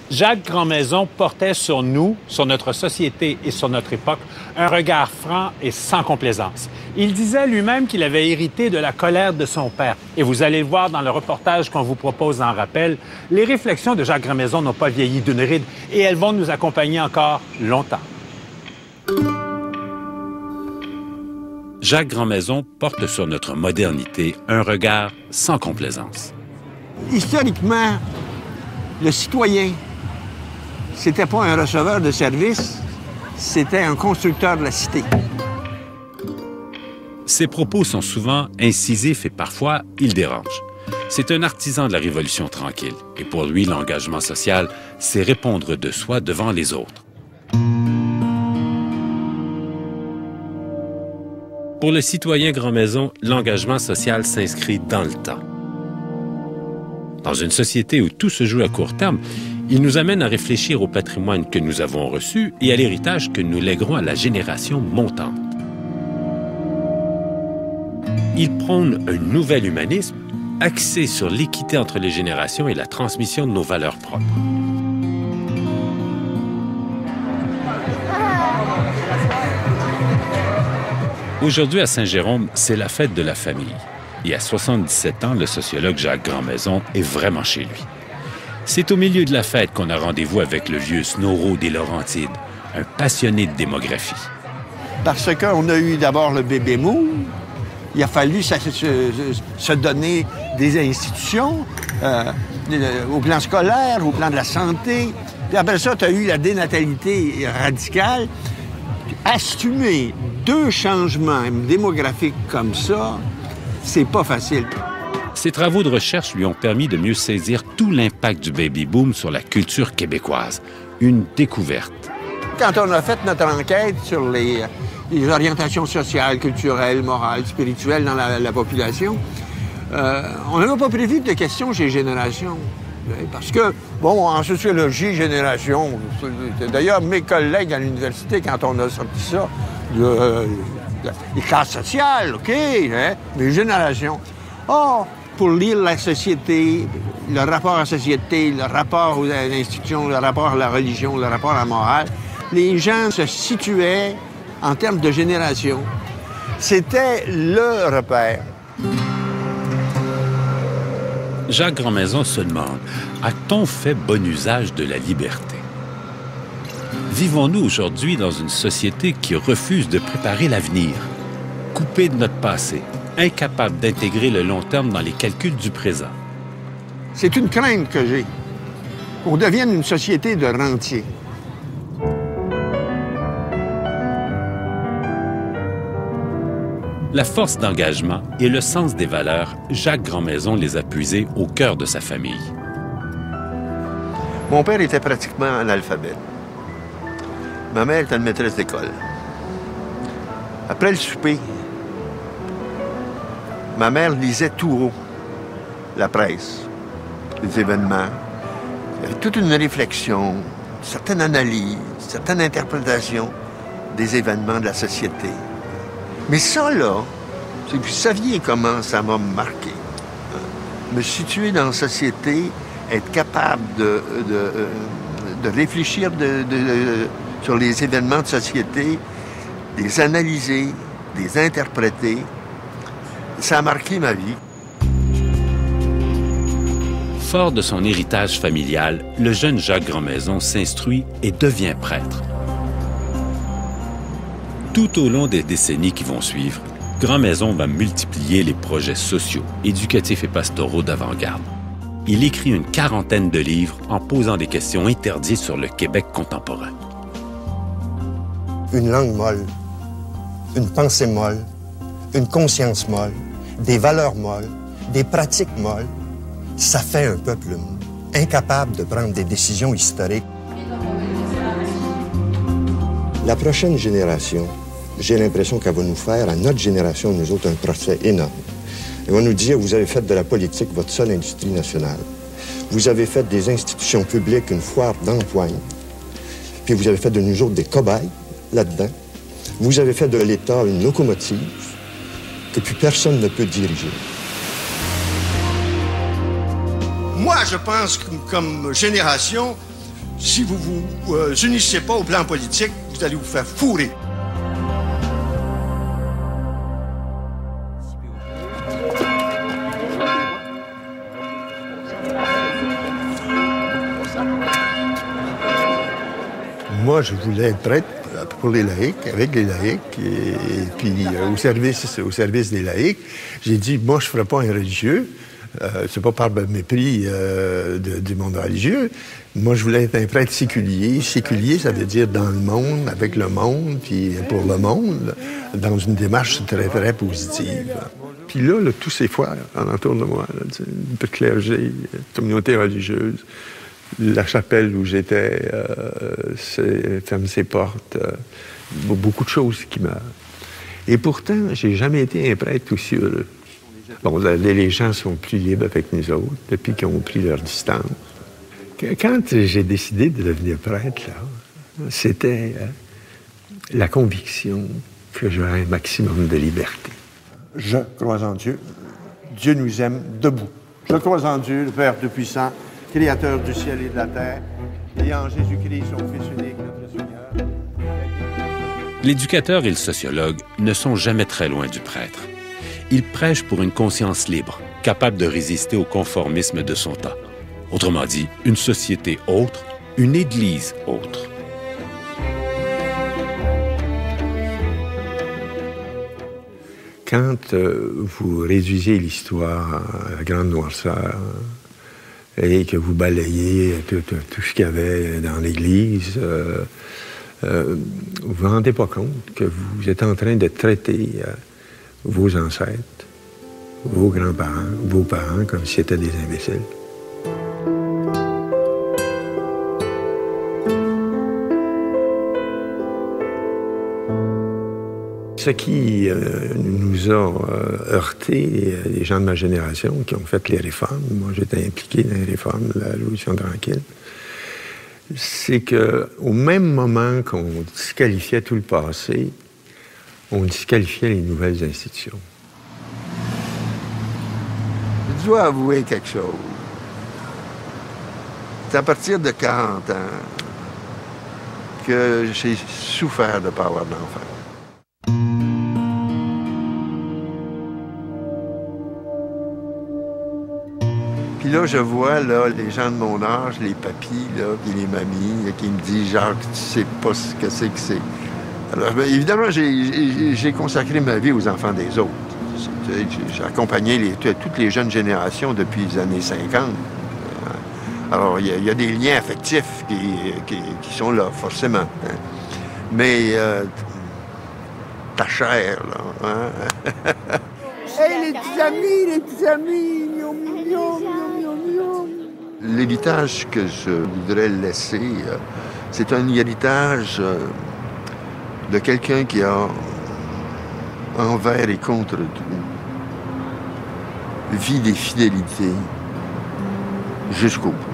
Jacques Grandmaison portait sur nous, sur notre société et sur notre époque, un regard franc et sans complaisance. Il disait lui-même qu'il avait hérité de la colère de son père. Et vous allez le voir dans le reportage qu'on vous propose en rappel, les réflexions de Jacques Grandmaison n'ont pas vieilli d'une ride et elles vont nous accompagner encore longtemps. Jacques Grandmaison porte sur notre modernité un regard sans complaisance. Historiquement, le citoyen, c'était pas un receveur de services, c'était un constructeur de la cité. Ses propos sont souvent incisifs et parfois, ils dérangent. C'est un artisan de la Révolution tranquille. Et pour lui, l'engagement social, c'est répondre de soi devant les autres. Pour le citoyen Grandmaison, l'engagement social s'inscrit dans le temps. Dans une société où tout se joue à court terme, il nous amène à réfléchir au patrimoine que nous avons reçu et à l'héritage que nous léguerons à la génération montante. Il prône un nouvel humanisme axé sur l'équité entre les générations et la transmission de nos valeurs propres. Aujourd'hui, à Saint-Jérôme, c'est la fête de la famille. Et à 77 ans, le sociologue Jacques Grandmaison est vraiment chez lui. C'est au milieu de la fête qu'on a rendez-vous avec le vieux Snoro des Laurentides, un passionné de démographie. Parce qu'on a eu d'abord le bébé boom. Il a fallu se donner des institutions au plan scolaire, au plan de la santé. Puis après ça, tu as eu la dénatalité radicale. Assumer deux changements démographiques comme ça, c'est pas facile. Ses travaux de recherche lui ont permis de mieux saisir tout l'impact du baby-boom sur la culture québécoise. Une découverte. Quand on a fait notre enquête sur les orientations sociales, culturelles, morales, spirituelles dans la population, on n'avait pas prévu de questions chez Génération. Parce que, bon, en sociologie, Génération, d'ailleurs, mes collègues à l'université, quand on a sorti ça, les classes sociales, OK, hein, mais Génération. Oh, pour lire la société, le rapport à la société, le rapport à l'institution, le rapport à la religion, le rapport à la morale, les gens se situaient en termes de génération. C'était le repère. Jacques Grandmaison se demande, a-t-on fait bon usage de la liberté? Vivons-nous aujourd'hui dans une société qui refuse de préparer l'avenir, coupée de notre passé, incapable d'intégrer le long terme dans les calculs du présent? C'est une crainte que j'ai, qu'on devienne une société de rentiers. La force d'engagement et le sens des valeurs, Jacques Grandmaison les a puisés au cœur de sa famille. Mon père était pratiquement analphabète. Ma mère était une maîtresse d'école. Après le souper, ma mère lisait tout haut la presse, les événements. Il y avait toute une réflexion, une certaine analyse, une certaine interprétation des événements de la société. Mais ça, là, vous saviez comment ça m'a marqué. Me situer dans la société, être capable de réfléchir sur les événements de société, les analyser, les interpréter, ça a marqué ma vie. Fort de son héritage familial, le jeune Jacques Grandmaison s'instruit et devient prêtre. Tout au long des décennies qui vont suivre, Grandmaison va multiplier les projets sociaux, éducatifs et pastoraux d'avant-garde. Il écrit une quarantaine de livres en posant des questions interdites sur le Québec contemporain. Une langue molle, une pensée molle, une conscience molle, des valeurs molles, des pratiques molles, ça fait un peuple incapable de prendre des décisions historiques. La prochaine génération, j'ai l'impression qu'elle va nous faire, à notre génération, nous autres, un procès énorme. Elle va nous dire, vous avez fait de la politique votre seule industrie nationale. Vous avez fait des institutions publiques une foire d'empoigne. Puis vous avez fait de nous autres des cobayes là-dedans. Vous avez fait de l'État une locomotive que plus personne ne peut diriger. Moi, je pense que comme génération, Si vous vous unissez pas au plan politique, vous allez vous faire fourrer. Moi, je voulais être prêtre pour les laïcs, avec les laïcs, et puis au service des laïcs. J'ai dit, moi, je ne ferai pas un religieux. C'est pas par mépris du monde religieux. Moi, je voulais être un prêtre séculier. Séculier, ça veut dire dans le monde, avec le monde, puis pour le monde, dans une démarche très, très positive. Puis là, tous ces frères alentour de moi, le clergé, la communauté religieuse, la chapelle où j'étais ferme ses portes. Beaucoup de choses qui m'a... Et pourtant, j'ai jamais été un prêtre aussi heureux. Bon, les gens sont plus libres avec nous autres depuis qu'ils ont pris leur distance. Quand j'ai décidé de devenir prêtre, là, c'était la conviction que j'aurais un maximum de liberté. Je crois en Dieu. Dieu nous aime debout. Je crois en Dieu, le Père Tout-Puissant, Créateur du ciel et de la terre, et en Jésus-Christ, son Fils unique, notre Seigneur. L'éducateur et le sociologue ne sont jamais très loin du prêtre. Il prêche pour une conscience libre, capable de résister au conformisme de son temps. Autrement dit, une société autre, une Église autre. Quand vous réduisez l'histoire à la grande noirceur et que vous balayez tout ce qu'il y avait dans l'Église, vous vous rendez pas compte que vous êtes en train de traiter vos ancêtres, vos grands-parents, vos parents, comme si c'était des imbéciles. Ce qui nous a heurté, les gens de ma génération qui ont fait les réformes, moi j'étais impliqué dans les réformes de la Révolution tranquille, c'est qu'au même moment qu'on disqualifiait tout le passé, on disqualifiait les nouvelles institutions. Je dois avouer quelque chose. C'est à partir de 40 ans que j'ai souffert de ne pas avoir d'enfant. Puis là, je vois les gens de mon âge, les papis, puis les mamies, qui me disent « Jacques, tu sais pas ce que c'est que c'est. » Alors, bien, évidemment, j'ai consacré ma vie aux enfants des autres. J'ai accompagné toutes les jeunes générations depuis les années 50. Alors, il y a des liens affectifs qui sont là, forcément. Hein. Mais ta chair, là. Hein? Hey, les petits amis, miaou, miaou, miaou, miaou. L'héritage que je voudrais laisser, c'est un héritage de quelqu'un qui a, envers et contre tout, vie des fidélités jusqu'au bout.